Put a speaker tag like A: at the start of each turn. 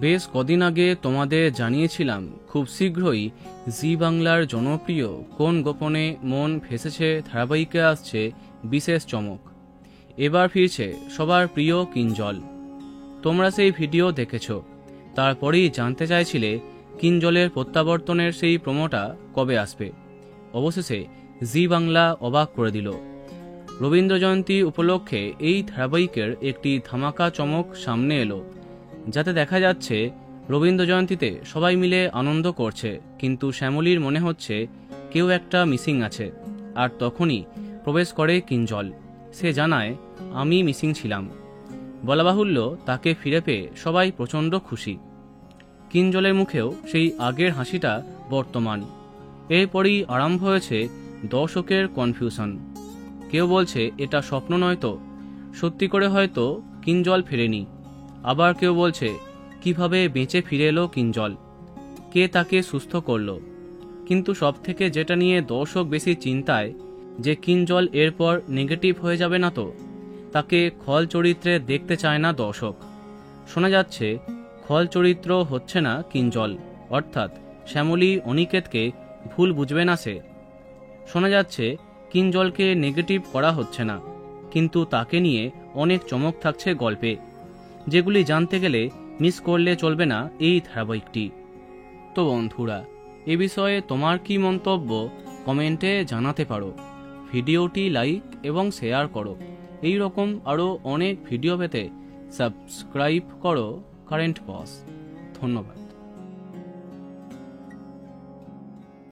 A: বেশ কদিন আগে তোমাদের জানিয়েছিলাম খুব শীঘ্রই জি বাংলার জনপ্রিয় কোন গোপনে মন ভেসেছে ধারাবাহিকে আসছে বিশেষ চমক। এবার ফিরছে সবার প্রিয় কিঞ্জল। তোমরা সেই ভিডিও দেখেছ, তারপরেই জানতে চাইছিলে কিঞ্জলের প্রত্যাবর্তনের সেই প্রোমোটা কবে আসবে। অবশেষে জি বাংলা অবাক করে দিল। রবীন্দ্র জয়ন্তী উপলক্ষে এই ধারাবাহিকের একটি ধামাকা চমক সামনে এলো, যাতে দেখা যাচ্ছে রবীন্দ্র জয়ন্তীতে সবাই মিলে আনন্দ করছে, কিন্তু শ্যামলীর মনে হচ্ছে কেউ একটা মিসিং আছে। আর তখনই প্রবেশ করে কিঞ্জল। সে জানায়, আমি মিসিং ছিলাম। বলা বাহুল্য, তাকে ফিরে পেয়ে সবাই প্রচণ্ড খুশি। কিঞ্জলের মুখেও সেই আগের হাসিটা বর্তমান। এরপরই আরম্ভ হয়েছে দর্শকের কনফিউশন। কেউ বলছে এটা স্বপ্ন নয়তো, সত্যি করে হয়তো কিঞ্জল ফেরেনি। আবার কেউ বলছে কিভাবে বেঁচে ফিরে এলো কিঞ্জল, কে তাকে সুস্থ করলো। কিন্তু সবথেকে যেটা নিয়ে দর্শক বেশি চিন্তায়, যে কিঞ্জল এরপর নেগেটিভ হয়ে যাবে না তো। তাকে খল চরিত্রে দেখতে চায় না দর্শক। শোনা যাচ্ছে খল চরিত্র হচ্ছে না কিঞ্জল, অর্থাৎ শ্যামলী অনিকেতকে ভুল বুঝবে না সে। শোনা যাচ্ছে কিঞ্জলকে নেগেটিভ করা হচ্ছে না, কিন্তু তাকে নিয়ে অনেক চমক থাকছে গল্পে, যেগুলি জানতে গেলে মিস করলে চলবে না এই ধারাবাহিকটি। তো বন্ধুরা, এ বিষয়ে তোমার কি মন্তব্য কমেন্টে জানাতে পারো। ভিডিওটি লাইক এবং শেয়ার করো। এই রকম আরও অনেক ভিডিও পেতে সাবস্ক্রাইব করো কারেন্ট বস। ধন্যবাদ।